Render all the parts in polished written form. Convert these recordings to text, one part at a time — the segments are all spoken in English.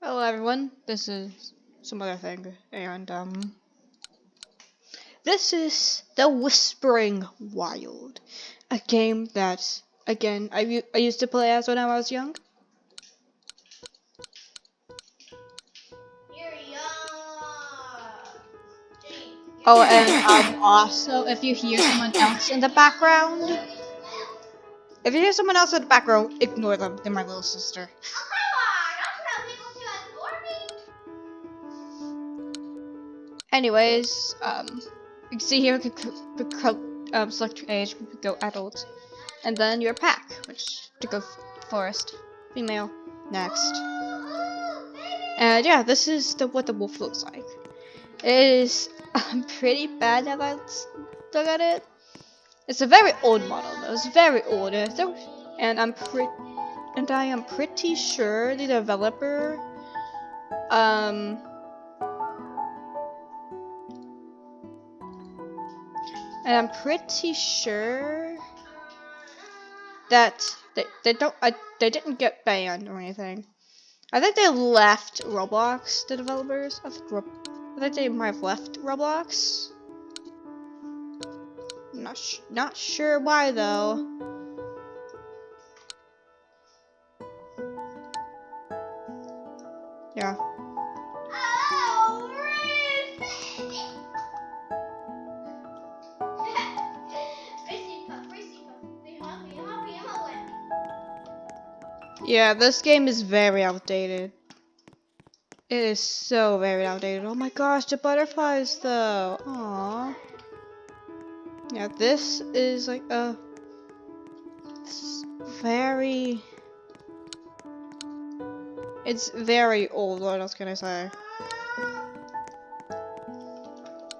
Hello everyone, this is some other thing, and this is The Whispering Wild, a game that, again, I used to play as when I was young. You're young. Oh, and also, if you hear someone else in the background, ignore them, they're my little sister. Oh, come on. Don't tell people to ignore me. Anyways, you can see here, we could select your age, we could go adult. And then your pack, which to go forest, female, next. And yeah, this is what the wolf looks like. It is pretty bad now that I look at it. It's a very old model though. It's very old. And I am pretty sure the developer and I'm pretty sure that they didn't get banned or anything. I think they left Roblox, the developers. I think they might have left Roblox. Not sure why though. Yeah. Oh, Yeah, this game is very outdated. It is so very outdated. Oh my gosh, the butterflies though. Aww. Yeah, this is like this is very. It's very old. What else can I say?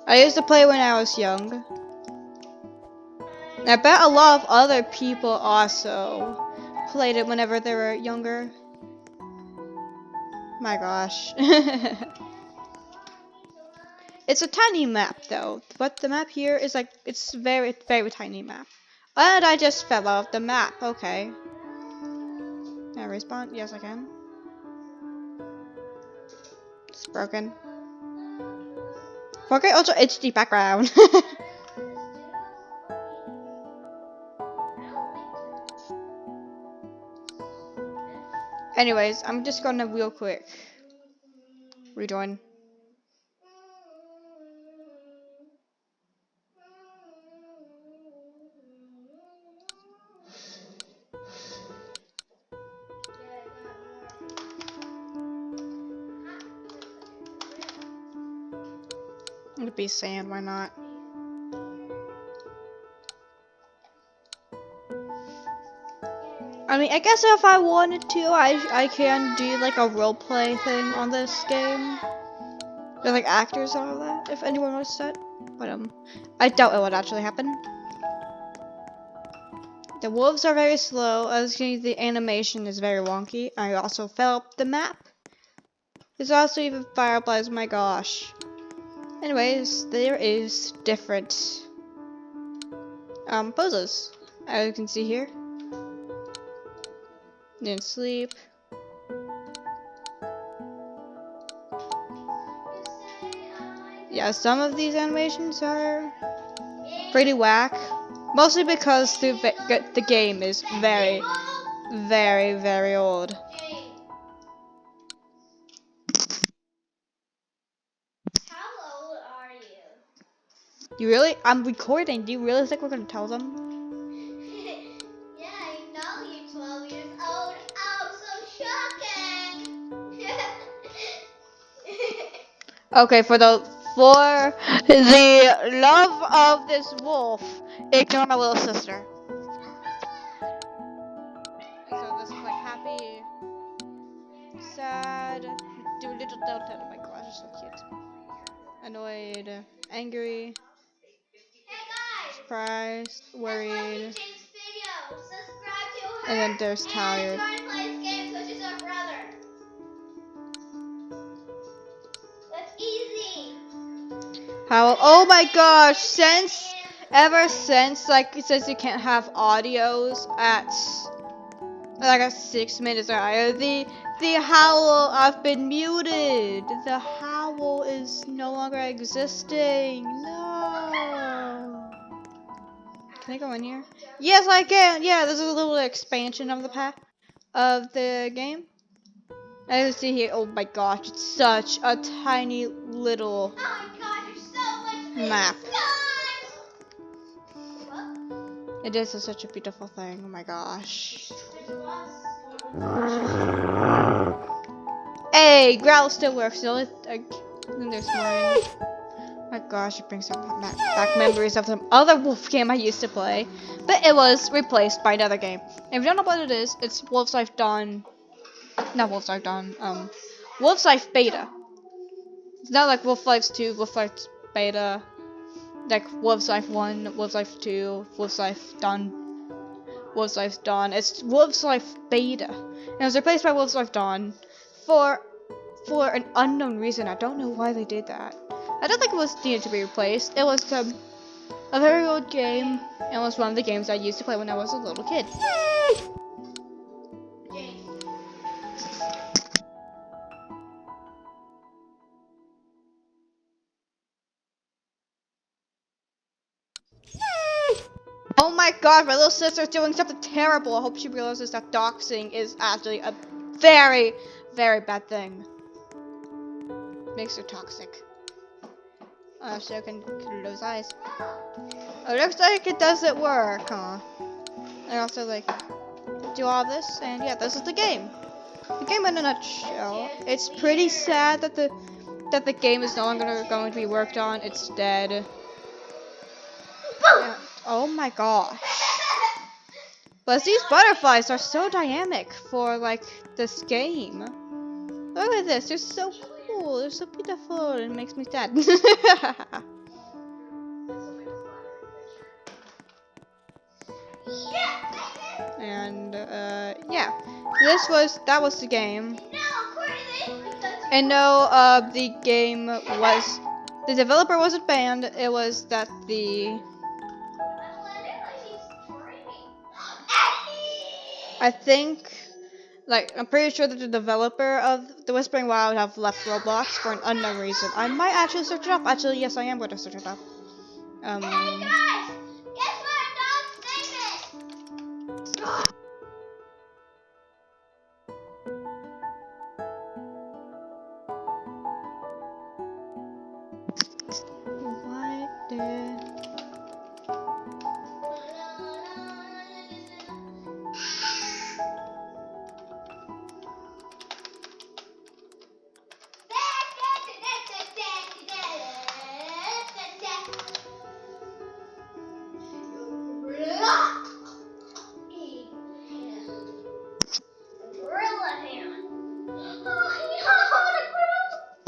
I used to play when I was young. I bet a lot of other people also played it whenever they were younger. My gosh. It's a tiny map though, but the map here is like, it's very tiny map. And I just fell off the map, okay. Can I respawn? Yes I can. It's broken. Okay, also HD background. Anyways, I'm just gonna real quick rejoin. It'd be sand, why not? I mean, I guess if I wanted to, I can do like a roleplay thing on this game. With like actors and all that, if anyone wants that. But I doubt it would actually happen. The wolves are very slow, as you can see the animation is very wonky. I also fell up the map. There's also even fireflies, my gosh. Anyways, there is different poses, as you can see here. Didn't sleep. Yeah, some of these animations are pretty whack. Mostly because the game is very old. How old are you? You really? I'm recording. Do you really think we're gonna tell them? Yeah, I know you're 12 years old. Oh, so shocking. Okay, for the love of this wolf, ignore my little sister. So this is like happy, sad, do a little delta. Oh my gosh, it's so cute. Annoyed, angry, Hey guys, surprised, worried, subscribe to her. and then there's tired. And join Plays Games, which is our brother. That's easy. How? Oh my gosh! Ever since you can't have audios at 6 minutes or higher, the The howl, I've been muted. The howl is no longer existing. No. Can I go in here? Yes, I can. Yeah, this is a little expansion of the pack of the game. As you see here, oh my gosh, it's such a tiny little Oh my god, there's so much map. What? It is such a beautiful thing. Oh my gosh. There's lots. Hey, growl still works. The only then there's mine. My gosh, it brings back memories of some other wolf game I used to play, but it was replaced by another game. If you don't know what it is, it's Wolf's Life Dawn. Not Wolf's Life Dawn. Wolf's Life Beta. It's not like Wolf Life 2, Wolf Life Beta, like Wolf's Life 1, Wolf's Life 2, Wolf's Life Dawn, Wolf's Life Dawn. It's Wolf's Life Beta. And it was replaced by Wolf's Life Dawn for an unknown reason. I don't know why they did that. I don't think it was needed to be replaced. It was a very old game. It was one of the games I used to play when I was a little kid. Oh my god, my little sister's doing something terrible. I hope she realizes that doxing is actually a very, very bad thing. Makes her toxic. So I can close eyes. Oh, looks like it doesn't work, huh? I also like do all this, and yeah, this is the game. The game in a nutshell. It's pretty sad that the game is no longer going to be worked on. It's dead. Yeah. Oh my gosh. But these butterflies are so dynamic for like this game. Look at this, they're so cool, they're so beautiful, it makes me sad. And yeah, that was the game. And no, the game was, the developer wasn't banned, it was that I think, like, I'm pretty sure that the developer of the Whispering Wild have left Roblox for an unknown reason. I might actually search it up. Actually, yes, I am going to search it up. Hey guys, guess what our dog's name is? What did...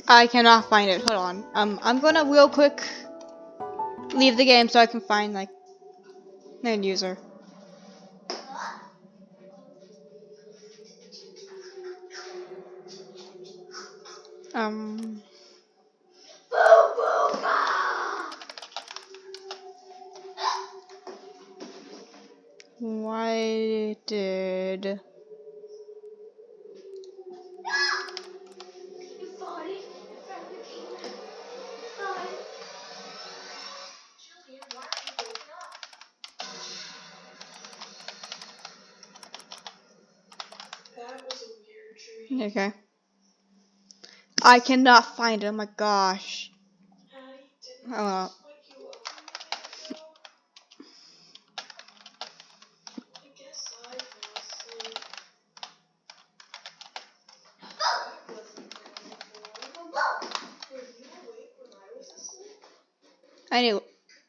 I cannot find it. Hold on. I'm gonna real quick leave the game so I can find like an user. Why did... Okay. I cannot find it. Oh my gosh. Oh.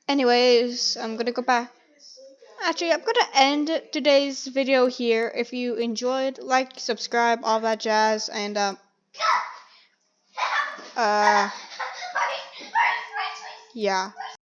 Anyways, I'm gonna go back. Actually, I'm gonna end today's video here. If you enjoyed, like, subscribe, all that jazz, and yeah.